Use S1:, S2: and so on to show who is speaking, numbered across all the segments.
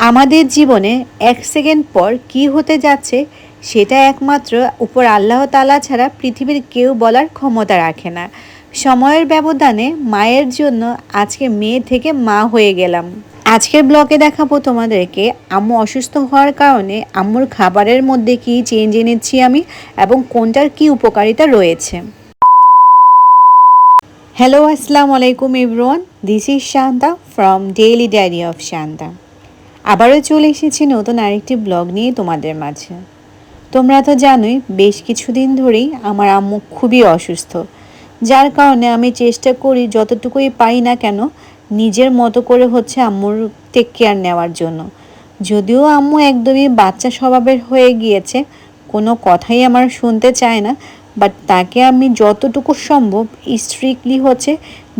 S1: আমাদের জীবনে এক সেকেন্ড পর কি হতে যাচ্ছে সেটা একমাত্র উপর আল্লাহ তাআলা ছাড়া পৃথিবীর কেউ বলার ক্ষমতা রাখে না। সময়ের ব্যবধানে মায়ের জন্য আজকে মেয়ে থেকে মা হয়ে গেলাম। আজকের ব্লগে দেখাবো তোমাদেরকে আম্মু অসুস্থ হওয়ার কারণে আম্মুর খাবারের মধ্যে কি চেঞ্জ এনেছি আমি এবং কোনটার কি উপকারিতা রয়েছে। হ্যালো, আসসালামু আলাইকুম everyone, this is Shanta from daily diary of Shanta. আবারও চলে এসেছি নতুন আরেকটি ব্লগ নিয়ে তোমাদের মাঝে। তোমরা তো জানোই বেশ কিছুদিন ধরেই আমার আম্মু খুবই অসুস্থ, যার কারণে আমি চেষ্টা করি যতটুকুই পাই না কেন নিজের মতো করে আম্মুর টেক কেয়ার নেওয়ার জন্য। যদিও আম্মু একদমই বাচ্চা স্বভাবের হয়ে গিয়েছে, কোনো কথাই আমার শুনতে চায় না, বাট তাকে আমি যতটুকু সম্ভব স্ট্রিক্টলি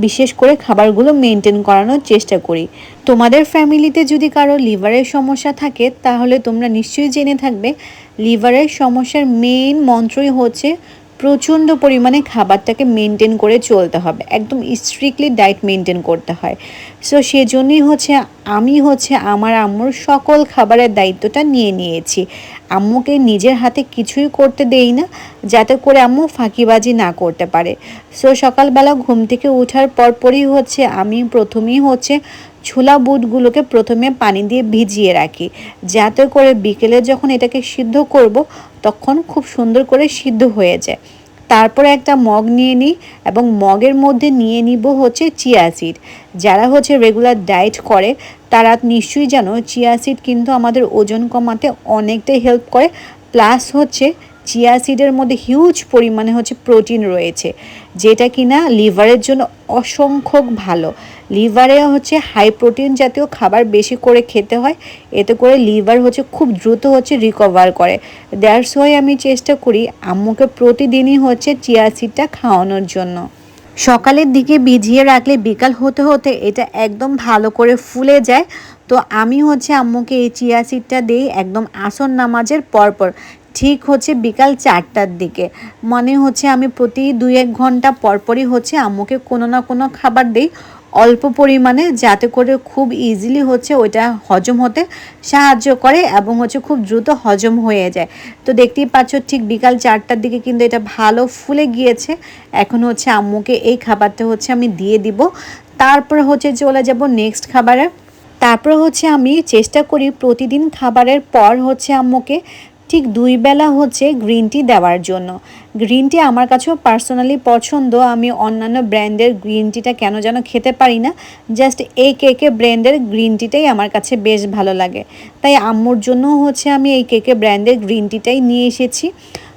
S1: বিশেষ করে খাবারগুলো মেনটেন করানোর চেষ্টা করি। তোমাদের ফ্যামিলিতে যদি কারো লিভারের সমস্যা থাকে তাহলে তোমরা নিশ্চয়ই জেনে থাকবে লিভারের সমস্যার মেইন মন্ত্রই প্রচণ্ড পরিমাণে খাবারটাকে মেনটেন করে চলতে হবে, একদম স্ট্রিক্টলি ডায়েট মেনটেন করতে হয়। সো সেজন্যই আমি আমার আম্মুর সকল খাবারের দায়িত্বটা নিয়ে নিয়েছি। আম্মুকে নিজের হাতে কিছুই করতে দেই না, যাতে করে আম্মু ফাঁকিবাজি না করতে পারে। সো সকালবেলা ঘুম থেকে ওঠার পরপরই আমি প্রথমেই ছোলা বুটগুলোকে প্রথমে পানি দিয়ে ভিজিয়ে রাখি, যাতে করে বিকেলে যখন এটাকে সিদ্ধ করব তখন খুব সুন্দর করে সিদ্ধ হয়ে যায়। তারপরে একটা মগ নিয়ে নিই এবং মগের মধ্যে নিয়ে নিব চিয়া সিড। যারা রেগুলার ডায়েট করে তারা নিশ্চয়ই জানো চিয়া সিড কিন্তু আমাদের ওজন কমাতে অনেকটাই হেল্প করে। প্লাস চিয়া সিডের মধ্যে হিউজ পরিমাণে প্রোটিন রয়েছে, যেটা কিনা লিভারের জন্য অসংখ্য ভালো। লিভারে হাই প্রোটিন জাতীয় খাবার বেশি করে খেতে হয়, এতে করে লিভার খুব দ্রুত রিকভার করে। দ্যাটস ওয়াই আমি চেষ্টা করি আম্মুকে প্রতিদিনই চিয়া সিডটা খাওয়ানোর জন্য। সকালের দিকে ভিজিয়ে রাখলে বিকাল হতে হতে এটা একদম ভালো করে ফুলে যায়। তো আমি আম্মুকে এই চিয়া সিডটা দিই একদম আসর নামাজের পরপর, ঠিক বিকাল 4টার দিকে। মানে আমি প্রতি 2-1 ঘন্টা পরপরই আম্মুকে কোনো না কোনো খাবার দিই অল্প পরিমাণে, যাতে করে খুব ইজিলি ওইটা হজম হতে সাহায্য করে এবং খুব দ্রুত হজম হয়ে যায়। তো দেখতেই পাচ্ছ ঠিক বিকাল 4টার দিকে কিন্তু এটা ভালো ফুলে গিয়েছে। এখন আম্মুকে এই খাবারটা আমি দিয়ে দিব। তারপর চলে যাব নেক্সট খাবারে। তারপর আমি চেষ্টা করি প্রতিদিন খাবারের পর আম্মুকে ঠিক 2 বেলা গ্রিন টি দেওয়ার জন্য। গ্রিন টি আমার কাছেও পার্সোনালি পছন্দ। আমি অন্যান্য ব্র্যান্ডের গ্রিন টিটা কেন যেন খেতে পারি না, জাস্ট এই কেকে ব্র্যান্ডের গ্রিন টিটাই আমার কাছে বেশ ভালো লাগে। তাই আম্মুর জন্য আমি এই কেকে ব্র্যান্ডের গ্রিন টিটাই নিয়ে এসেছি।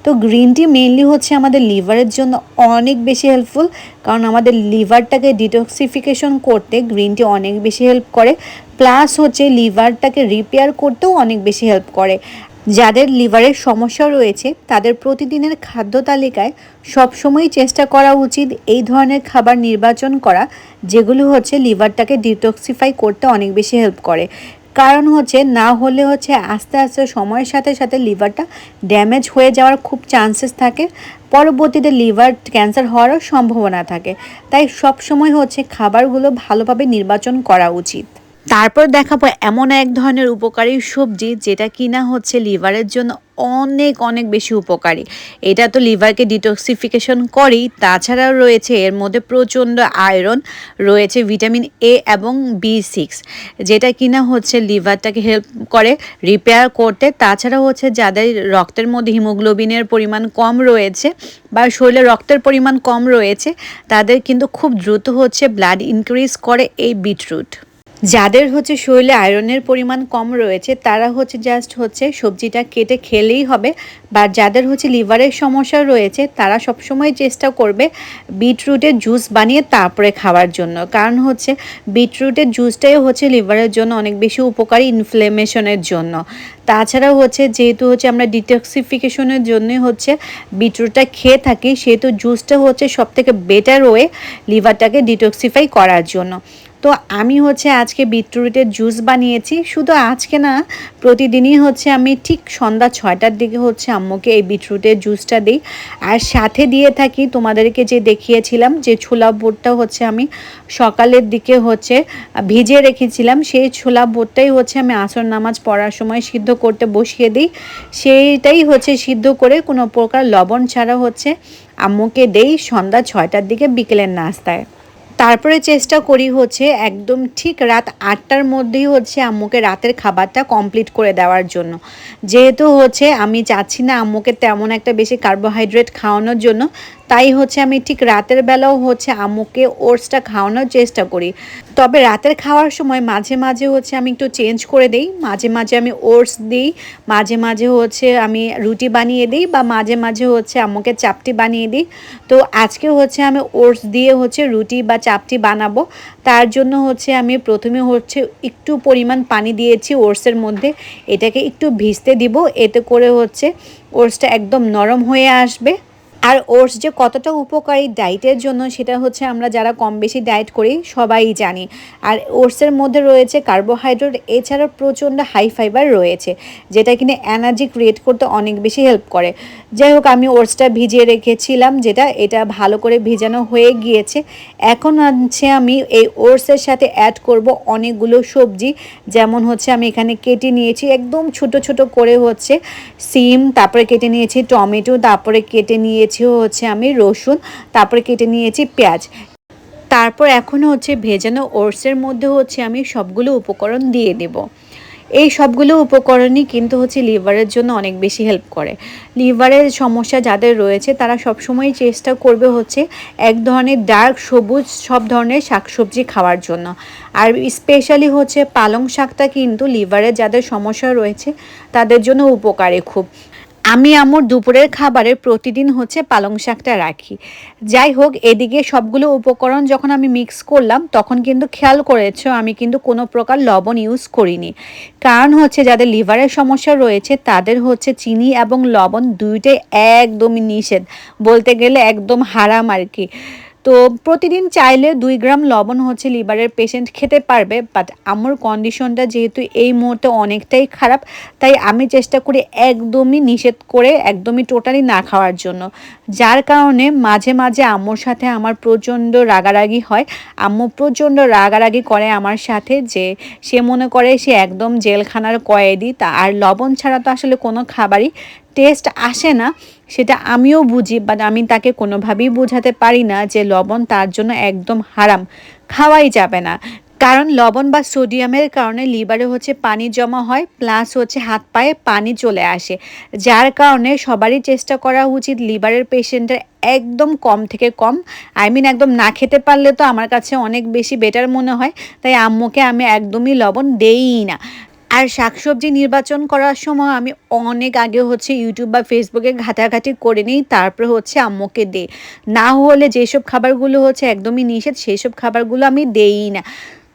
S1: তো গ্রিন টি মেইনলি আমাদের লিভারের জন্য অনেক বেশি হেল্পফুল, কারণ আমাদের লিভারটাকে ডিটক্সিফিকেশন করতে গ্রিন টি অনেক বেশি হেল্প করে। প্লাস লিভারটাকে রিপেয়ার করতেও অনেক বেশি হেল্প করে। যাদের লিভারের সমস্যা রয়েছে তাদের প্রতিদিনের খাদ্য তালিকায় সবসময় চেষ্টা করা উচিত এই ধরনের খাবার নির্বাচন করা, যেগুলো লিভারটাকে ডিটক্সিফাই করতে অনেক বেশি হেল্প করে। কারণ না হলে আস্তে আস্তে সময়ের সাথে সাথে লিভারটা ড্যামেজ হয়ে যাওয়ার খুব চান্সেস থাকে, পরবর্তীতে লিভার ক্যান্সার হওয়ারও সম্ভাবনা থাকে। তাই সবসময় খাবারগুলো ভালোভাবে নির্বাচন করা উচিত। তারপর দেখাবো এমন এক ধরনের উপকারী সবজি যেটা কিনা লিভারের জন্য অনেক অনেক বেশি উপকারী। এটা তো লিভারকে ডিটক্সিফিকেশন করেই, তাছাড়াও রয়েছে এর মধ্যে প্রচণ্ড আয়রন, রয়েছে ভিটামিন এ এবং B6, যেটা কিনা লিভারটাকে হেল্প করে রিপেয়ার করতে। তাছাড়াও যাদের রক্তের মধ্যে হিমোগ্লোবিনের পরিমাণ কম রয়েছে বা শরীরে রক্তের পরিমাণ কম রয়েছে তাদের কিন্তু খুব দ্রুত ব্লাড ইনক্রিজ করে এই বিটরুট। যাদের শরীরে আয়রনের পরিমাণ কম রয়েছে তারা জাস্ট সবজিটা কেটে খেলেই হবে। বা যাদের লিভারের সমস্যা রয়েছে তারা সবসময় চেষ্টা করবে বিটরুটের জুস বানিয়ে তারপরে খাওয়ার জন্য, কারণ বিটরুটের জুসটাই লিভারের জন্য অনেক বেশি উপকারী ইনফ্লেমেশনের জন্য। তাছাড়াও যেহেতু আমরা ডিটক্সিফিকেশনের জন্যই বিটরুটটা খেয়ে থাকি, সেহেতু জুসটা সবথেকে বেটার ওয়ে লিভারটাকে ডিটক্সিফাই করার জন্য। তো আমি হচ্ছে আজকে বিটরুটের জুস বানিয়েছি। শুধু আজকে না, প্রতিদিনই হচ্ছে আমি ঠিক সন্ধ্যা 6টার দিকে হচ্ছে আম্মুকে এই বিটরুটের জুসটা দিই। আর সাথে দিয়ে থাকি তোমাদেরকে যে দেখিয়েছিলাম যে ছোলা বুটটা হচ্ছে আমি সকালের দিকে হচ্ছে ভিজিয়ে রেখেছিলাম, সেই ছোলা বুটটাই হচ্ছে আমি আসর নামাজ পড়ার সময় সিদ্ধ করতে বসিয়ে দিই। সেইটাই হচ্ছে সিদ্ধ করে কোনো প্রকার লবণ ছাড়া হচ্ছে আম্মুকে দেই সন্ধ্যা 6টার দিকে বিকেলের নাস্তায়। তারপরে চেষ্টা করি হচ্ছে একদম ঠিক রাত 8টার মধ্যেই হচ্ছে আম্মুকে রাতের খাবারটা কমপ্লিট করে দেওয়ার জন্য। যেহেতু হচ্ছে আমি চাচ্ছি না আম্মুকে তেমন একটা বেশি কার্বোহাইড্রেট খাওয়ানোর জন্য, তাই হচ্ছে আমি ঠিক রাতের বেলাও হচ্ছে আম্মুকে ওটসটা খাওয়ানোর চেষ্টা করি। তবে রাতের খাওয়ার সময় মাঝে মাঝে হচ্ছে আমি একটু চেঞ্জ করে দিই, মাঝে মাঝে আমি ওটস দিই, মাঝে মাঝে হচ্ছে আমি রুটি বানিয়ে দিই, বা মাঝে মাঝে হচ্ছে আম্মুকে চাপটি বানিয়ে দিই। তো আজকে হচ্ছে আমি ওটস দিয়ে হচ্ছে রুটি বা চাপটি বানাবো। তার জন্য হচ্ছে আমি প্রথমে হচ্ছে একটু পরিমাণ পানি দিয়েছি ওটসের মধ্যে, এটাকে একটু ভিজতে দিব, এতে করে হচ্ছে ওটসটা একদম নরম হয়ে আসবে। আর ওটস যে কতটা উপকারী ডায়েটের জন্য সেটা হচ্ছে আমরা যারা কম বেশি ডায়েট করি সবাই জানি। আর ওটসের মধ্যে রয়েছে কার্বোহাইড্রেট, এছাড়াও প্রচণ্ড হাই ফাইবার রয়েছে, যেটা কিনা এনার্জি ক্রিয়েট করতে অনেক বেশি হেল্প করে। যাই হোক, আমি ওটসটা ভিজিয়ে রেখেছিলাম, এটা ভালো করে ভিজানো হয়ে গিয়েছে। এখন হচ্ছে আমি এই ওটসের সাথে অ্যাড করব অনেকগুলো সবজি, যেমন হচ্ছে আমি এখানে কেটে নিয়েছি একদম ছোট ছোট করে হচ্ছে সিম, তারপরে কেটে নিয়েছি টমেটো, তারপরে কেটে নিয়েছি হচ্ছে আমি রসুন, তারপরে কেটে নিয়েছি পেঁয়াজ। তারপর এখন হচ্ছে ভেজানো ওটসের মধ্যে হচ্ছে আমি সবগুলো উপকরণ দিয়ে দেব। এই সবগুলো উপকরণই কিন্তু হচ্ছে লিভারের জন্য অনেক বেশি হেল্প করে। লিভারের সমস্যা যাদের রয়েছে তারা সবসময় চেষ্টা করবে হচ্ছে এক ধরনের ডার্ক সবুজ সব ধরনের শাকসবজি খাওয়ার জন্য। আর স্পেশালি হচ্ছে পালং শাকটা কিন্তু লিভারের যাদের সমস্যা রয়েছে তাদের জন্য উপকারী খুব। আমি আমার দুপুরের খাবারে প্রতিদিন হচ্ছে পালং শাকটা রাখি। যাই হোক, এদিকে সবগুলো উপকরণ যখন আমি মিক্স করলাম তখন কিন্তু খেয়াল করেছো আমি কিন্তু কোনো প্রকার লবণ ইউজ করিনি। কারণ হচ্ছে যাদের লিভারের সমস্যা রয়েছে তাদের হচ্ছে চিনি এবং লবণ দুইটাই একদমই নিষেধ, বলতে গেলে একদম হারাম আর কি। তো প্রতিদিন চাইলে 2 গ্রাম লবণ হচ্ছে লিভারের পেশেন্ট খেতে পারবে, বাট আমার কন্ডিশনটা যেহেতু এই মুহূর্তে অনেকটাই খারাপ, তাই আমি চেষ্টা করি একদমই নিষেধ করে একদমই টোটালি না খাওয়ার জন্য। যার কারণে মাঝে মাঝে আম্মুর সাথে আমার প্রচণ্ড রাগারাগি হয়। আম্মু প্রচণ্ড রাগারাগি করে আমার সাথে, যে সে মনে করে সে একদম জেলখানার কয়েদি। তা আর লবণ ছাড়া তো আসলে কোনো খাবারই টেস্ট আসে না, সেটা আমিও বুঝি, বাট আমি তাকে কোনোভাবেই বোঝাতে পারি না যে লবণ তার জন্য একদম হারাম, খাওয়াই যাবে না। কারণ লবণ বা সোডিয়ামের কারণে লিভারে হচ্ছে পানি জমা হয়, প্লাস হচ্ছে হাত পায়ে পানি চলে আসে। যার কারণে সবারই চেষ্টা করা উচিত লিভারের পেশেন্টের একদম কম থেকে কম, একদম না খেতে পারলে তো আমার কাছে অনেক বেশি বেটার মনে হয়। তাই আম্মুকে আমি একদমই লবণ দেই না। আর শাকসবজি নির্বাচন করার সময় আমি অনেক আগে হচ্ছে ইউটিউব বা ফেসবুকে ঘাটাঘাটি করে নিই, তারপরে হচ্ছে আম্মুকে দিই। না হলে যেসব খাবারগুলো হচ্ছে একদমই নিষেধ সেই সব খাবারগুলো আমি দেই না।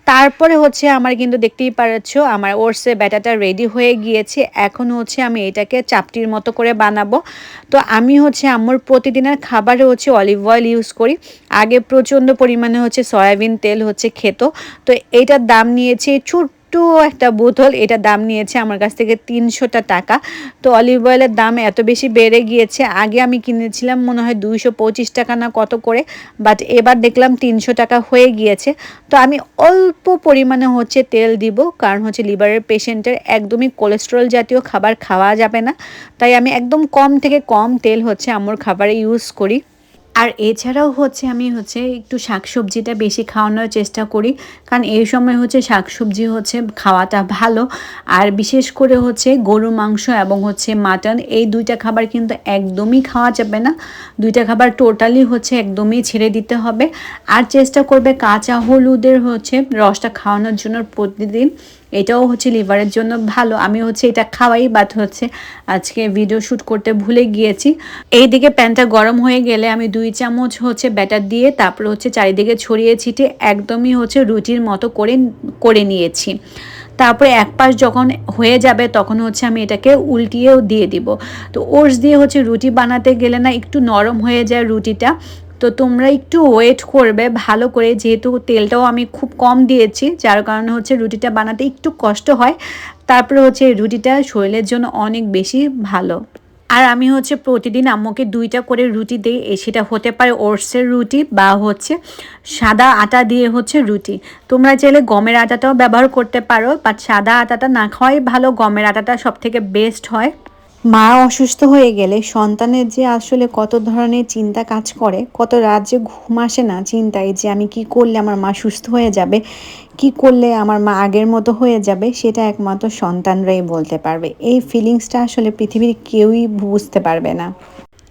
S1: তারপরে হচ্ছে আমার কিন্তু দেখতেই পাচ্ছ আমার ওটসের ব্যাটারটা রেডি হয়ে গিয়েছে। এখন হচ্ছে আমি এটাকে চাপটির মতো করে বানাবো। তো আমি হচ্ছে আম্মুর প্রতিদিনের খাবারে হচ্ছে অলিভ অয়েল ইউজ করি। আগে প্রচণ্ড পরিমাণে হচ্ছে সয়াবিন তেল হচ্ছে খেত। তো এইটার দাম নিয়েছে একটা বোতল, এটা দাম নিয়েছে আমার কাছ থেকে 300 টাকা। তো অলিভ অয়েলের দাম এত বেশি বেড়ে গিয়েছে, আগে আমি কিনেছিলাম মনে হয় 225 টাকা না কত করে, বাট এবার দেখলাম 300 টাকা হয়ে গিয়েছে। তো আমি অল্প পরিমাণে হচ্ছে তেল দিব, কারণ হচ্ছে লিভারের পেশেন্টের একদমই কোলেস্টেরল জাতীয় খাবার খাওয়া যাবে না। তাই আমি একদম কম থেকে কম তেল হচ্ছে আমার খাবারে ইউজ করি। আর এছাড়াও হচ্ছে আমি হচ্ছে একটু শাকসবজিটা বেশি খাওয়ানোর চেষ্টা করি, কারণ এই সময় হচ্ছে শাকসবজি হচ্ছে খাওয়াটা ভালো। আর বিশেষ করে হচ্ছে গরু মাংস এবং হচ্ছে মাটন, এই দুইটা খাবার কিন্তু একদমই খাওয়া যাবে না। দুইটা খাবার টোটালি হচ্ছে একদমই ছেড়ে দিতে হবে। আর চেষ্টা করবে কাঁচা হলুদের হচ্ছে রসটা খাওয়ানোর জন্য প্রতিদিন, এটাও হচ্ছে লিভারের জন্য ভালো। আমি হচ্ছে এটা খাওয়াই, বাট হচ্ছে আজকে ভিডিও শ্যুট করতে ভুলে গিয়েছি। এইদিকে প্যানটা গরম হয়ে গেলে আমি 2 চামচ হচ্ছে ব্যাটার দিয়ে তারপর হচ্ছে চারিদিকে ছড়িয়ে ছিটিয়ে একদমই হচ্ছে রুটির মতো করে নিয়েছি। তারপরে এক পাশ যখন হয়ে যাবে তখন হচ্ছে আমি এটাকে উল্টিয়েও দিয়ে দিব। তো ওটস দিয়ে হচ্ছে রুটি বানাতে গেলে না একটু নরম হয়ে যায় রুটিটা, তো তোমরা একটু ওয়েট করবে ভালো করে, যেহেতু তেলটাও আমি খুব কম দিয়েছি, যার কারণে হচ্ছে রুটিটা বানাতে একটু কষ্ট হয়। তারপরে হচ্ছে রুটিটা শরীরের জন্য অনেক বেশি ভালো। আর আমি হচ্ছে প্রতিদিন আম্মুকে 2টা করে রুটি দিই, সেটা হতে পারে ওটসের রুটি বা হচ্ছে সাদা আটা দিয়ে হচ্ছে রুটি। তোমরা চাইলে গমের আটাটাও ব্যবহার করতে পারো, বাট সাদা আটাটা না খাওয়াই ভালো, গমের আটাটা সবথেকে বেস্ট হয়। মা অসুস্থ হয়ে গেলে সন্তানের যে আসলে কত ধরনের চিন্তা কাজ করে, কত রাত যে ঘুম আসে না চিন্তায়, যে আমি কি করলে আমার মা সুস্থ হয়ে যাবে, কি করলে আমার মা আগের মতো হয়ে যাবে, সেটা একমাত্র সন্তানরাই বলতে পারবে। এই ফিলিংসটা আসলে পৃথিবীর কেউই বুঝতে পারবে না।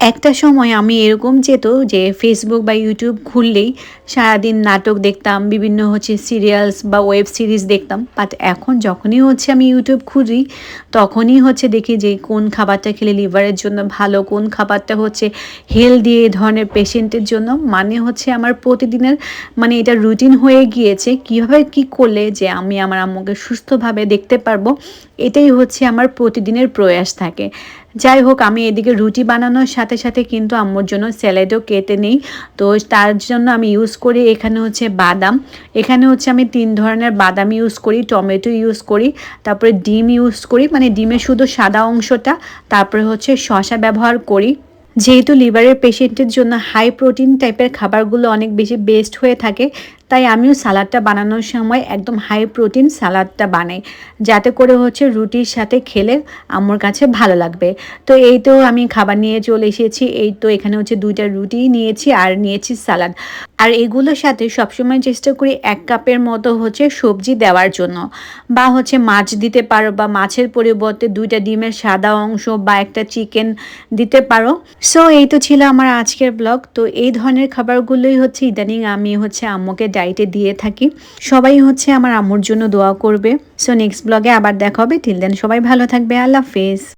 S1: একটা সময় আমি এরকম যেত যে ফেসবুক বা ইউটিউব খুললেই সারাদিন নাটক দেখতাম, বিভিন্ন হচ্ছে সিরিয়ালস বা ওয়েব সিরিজ দেখতাম। বাট এখন যখনই হচ্ছে আমি ইউটিউব খুঁজি, তখনই হচ্ছে দেখি যে কোন খাবারটা খেলে লিভারের জন্য ভালো, কোন খাবারটা হচ্ছে হেলদি এই ধরনের পেশেন্টের জন্য। মানে হচ্ছে আমার প্রতিদিনের মানে এটা রুটিন হয়ে গিয়েছে, কীভাবে কি করলে যে আমি আমার আম্মুকে সুস্থভাবে দেখতে পারবো, এটাই হচ্ছে আমার প্রতিদিনের প্রয়াস থাকে। যাই হোক, আমি এদিকে রুটি বানানোর সাথে সাথে কিন্তু আম্মুর জন্য স্যালাডও কেটে নিই। তো তার জন্য আমি ইউজ করি এখানে হচ্ছে বাদাম। এখানে হচ্ছে আমি 3 ধরনের বাদাম ইউজ করি, টমেটো ইউজ করি, তারপরে ডিম ইউজ করি, মানে ডিমের শুধু সাদা অংশটা, তারপরে হচ্ছে শসা ব্যবহার করি। যেহেতু লিভারের পেশেন্টের জন্য হাই প্রোটিন টাইপের খাবারগুলো অনেক বেশি বেস্ট হয়ে থাকে, তাই আমিও সালাডটা বানানোর সময় একদম হাই প্রোটিন সালাডটা বানাই, যাতে করে হচ্ছে রুটির সাথে খেলে আমার কাছে ভালো লাগবে। তো এই তো আমি খাবার নিয়ে চলে এসেছি। এই তো এখানে হচ্ছে 2টা রুটি নিয়েছি আর নিয়েছি সালাড। আর এগুলোর সাথে সবসময় চেষ্টা করি 1 কাপের মতো হচ্ছে সবজি দেওয়ার জন্য, বা হচ্ছে মাছ দিতে পারো, বা মাছের পরিবর্তে 2টা ডিমের সাদা অংশ বা একটা চিকেন দিতে পারো। সো এই তো ছিল আমার আজকের ব্লগ। তো এই ধরনের খাবারগুলোই হচ্ছে ইদানিং আমি হচ্ছে আম্মুকে ডায়েটে দিয়ে থাকি। সবাই হচ্ছে আমার আম্মুর জন্য দোয়া করবে। সো নেক্সট ব্লগে আবার দেখা হবে। টিল দেন সবাই ভালো থাকবে। আল্লাহ হাফেজ।